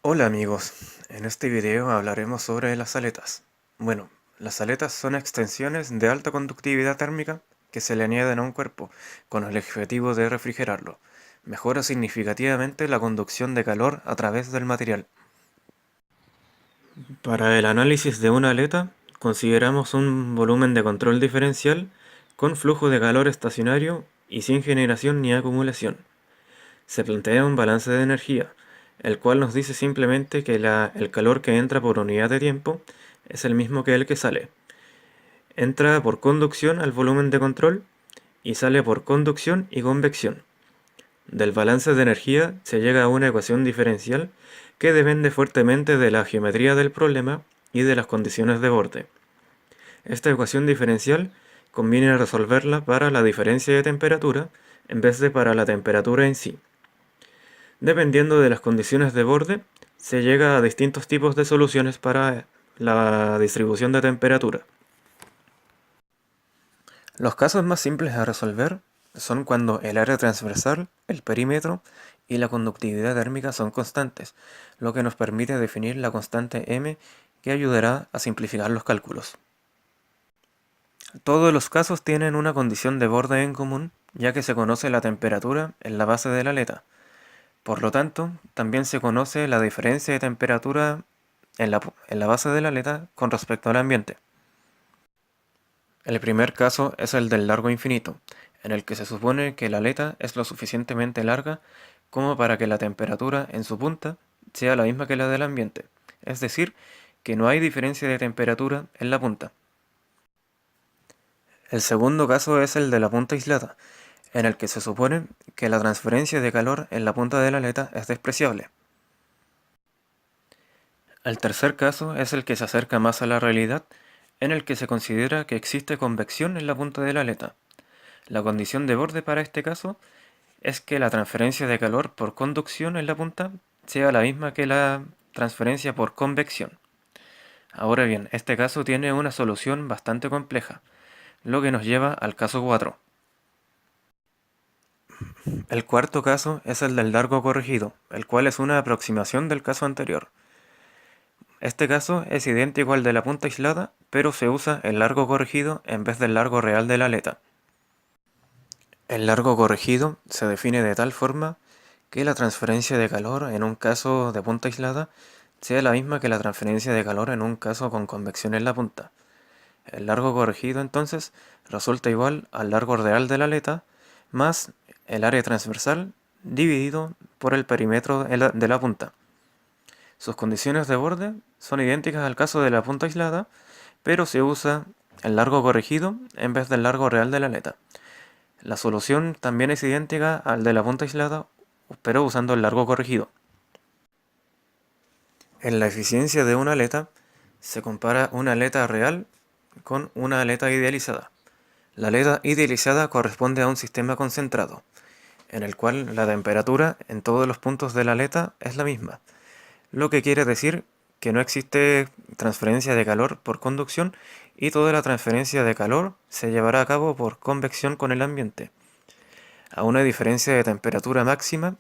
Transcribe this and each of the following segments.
Hola amigos, en este video hablaremos sobre las aletas. Bueno, las aletas son extensiones de alta conductividad térmica que se le añaden a un cuerpo con el objetivo de refrigerarlo. Mejora significativamente la conducción de calor a través del material. Para el análisis de una aleta, consideramos un volumen de control diferencial con flujo de calor estacionario y sin generación ni acumulación. Se plantea un balance de energía, el cual nos dice simplemente que el calor que entra por unidad de tiempo es el mismo que el que sale. Entra por conducción al volumen de control y sale por conducción y convección. Del balance de energía se llega a una ecuación diferencial que depende fuertemente de la geometría del problema y de las condiciones de borde. Esta ecuación diferencial conviene resolverla para la diferencia de temperatura en vez de para la temperatura en sí. Dependiendo de las condiciones de borde, se llega a distintos tipos de soluciones para la distribución de temperatura. Los casos más simples a resolver son cuando el área transversal, el perímetro y la conductividad térmica son constantes, lo que nos permite definir la constante m que ayudará a simplificar los cálculos. Todos los casos tienen una condición de borde en común, ya que se conoce la temperatura en la base de la aleta. Por lo tanto, también se conoce la diferencia de temperatura en la base de la aleta con respecto al ambiente. El primer caso es el del largo infinito, en el que se supone que la aleta es lo suficientemente larga como para que la temperatura en su punta sea la misma que la del ambiente, es decir, que no hay diferencia de temperatura en la punta. El segundo caso es el de la punta aislada, en el que se supone que la transferencia de calor en la punta de la aleta es despreciable. El tercer caso es el que se acerca más a la realidad, en el que se considera que existe convección en la punta de la aleta. La condición de borde para este caso es que la transferencia de calor por conducción en la punta sea la misma que la transferencia por convección. Ahora bien, este caso tiene una solución bastante compleja, lo que nos lleva al caso 4. El cuarto caso es el del largo corregido, el cual es una aproximación del caso anterior. Este caso es idéntico al de la punta aislada, pero se usa el largo corregido en vez del largo real de la aleta. El largo corregido se define de tal forma que la transferencia de calor en un caso de punta aislada sea la misma que la transferencia de calor en un caso con convección en la punta. El largo corregido entonces resulta igual al largo real de la aleta más el área transversal dividido por el perímetro de la punta. Sus condiciones de borde son idénticas al caso de la punta aislada, pero se usa el largo corregido en vez del largo real de la aleta. La solución también es idéntica al de la punta aislada, pero usando el largo corregido. En la eficiencia de una aleta se compara una aleta real con una aleta idealizada. La aleta idealizada corresponde a un sistema concentrado, en el cual la temperatura en todos los puntos de la aleta es la misma, lo que quiere decir que no existe transferencia de calor por conducción y toda la transferencia de calor se llevará a cabo por convección con el ambiente, a una diferencia de temperatura máxima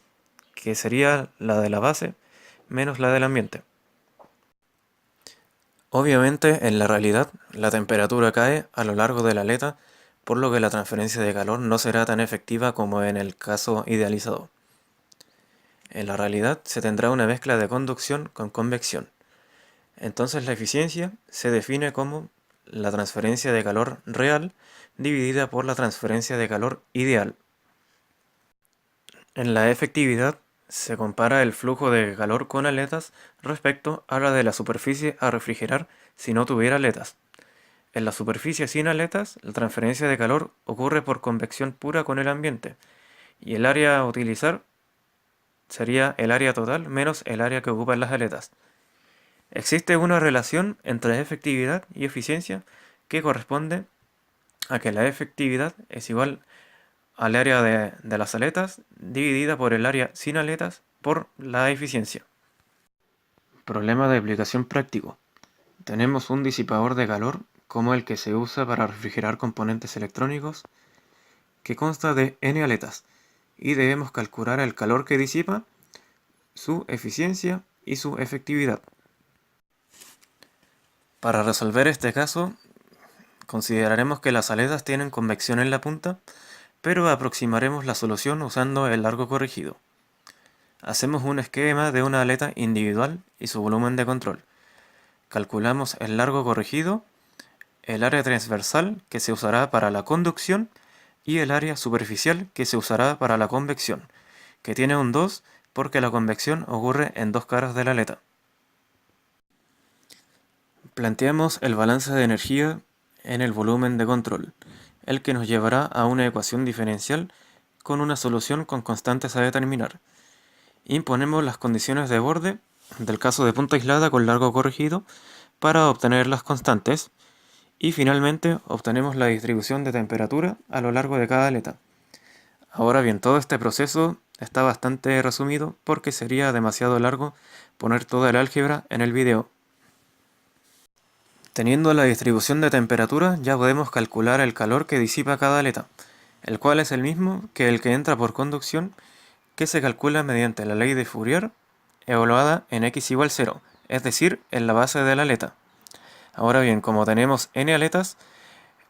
que sería la de la base menos la del ambiente. Obviamente, en la realidad, la temperatura cae a lo largo de la aleta, por lo que la transferencia de calor no será tan efectiva como en el caso idealizado. En la realidad se tendrá una mezcla de conducción con convección. Entonces la eficiencia se define como la transferencia de calor real dividida por la transferencia de calor ideal. En la efectividad se compara el flujo de calor con aletas respecto a la de la superficie a refrigerar si no tuviera aletas. En la superficie sin aletas, la transferencia de calor ocurre por convección pura con el ambiente, y el área a utilizar sería el área total menos el área que ocupan las aletas. Existe una relación entre efectividad y eficiencia que corresponde a que la efectividad es igual al área de las aletas dividida por el área sin aletas por la eficiencia. Problema de aplicación práctico. Tenemos un disipador de calor como el que se usa para refrigerar componentes electrónicos que consta de n aletas y debemos calcular el calor que disipa, su eficiencia y su efectividad. Para resolver este caso, consideraremos que las aletas tienen convección en la punta, pero aproximaremos la solución usando el largo corregido. Hacemos un esquema de una aleta individual y su volumen de control. Calculamos el largo corregido, el área transversal que se usará para la conducción y el área superficial que se usará para la convección, que tiene un 2 porque la convección ocurre en dos caras de la aleta. Planteamos el balance de energía en el volumen de control, el que nos llevará a una ecuación diferencial con una solución con constantes a determinar. Imponemos las condiciones de borde del caso de punta aislada con largo corregido para obtener las constantes y finalmente obtenemos la distribución de temperatura a lo largo de cada aleta. Ahora bien, todo este proceso está bastante resumido porque sería demasiado largo poner toda el álgebra en el video. Teniendo la distribución de temperatura ya podemos calcular el calor que disipa cada aleta, el cual es el mismo que el que entra por conducción, que se calcula mediante la ley de Fourier evaluada en x igual 0, es decir, en la base de la aleta. Ahora bien, como tenemos n aletas,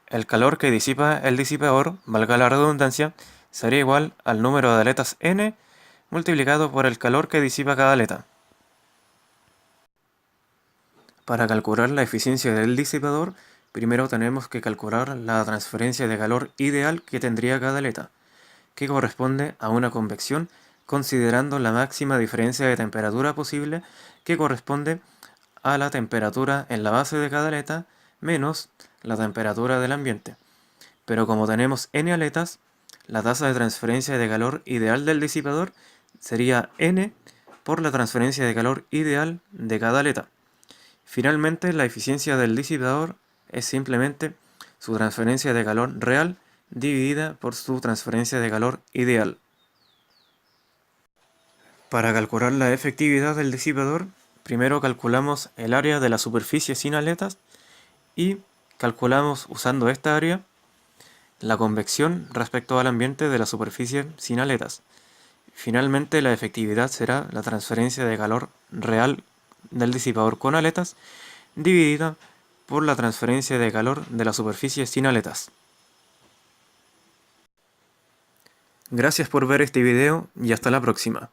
el calor que disipa el disipador, valga la redundancia, sería igual al número de aletas n multiplicado por el calor que disipa cada aleta. Para calcular la eficiencia del disipador, primero tenemos que calcular la transferencia de calor ideal que tendría cada aleta, que corresponde a una convección considerando la máxima diferencia de temperatura posible, que corresponde a la temperatura en la base de cada aleta menos la temperatura del ambiente. Pero como tenemos n aletas, la tasa de transferencia de calor ideal del disipador sería n por la transferencia de calor ideal de cada aleta. Finalmente, la eficiencia del disipador es simplemente su transferencia de calor real dividida por su transferencia de calor ideal. Para calcular la efectividad del disipador, primero calculamos el área de la superficie sin aletas y calculamos usando esta área la convección respecto al ambiente de la superficie sin aletas. Finalmente, la efectividad será la transferencia de calor real del disipador con aletas dividida por la transferencia de calor de la superficie sin aletas. Gracias por ver este video y hasta la próxima.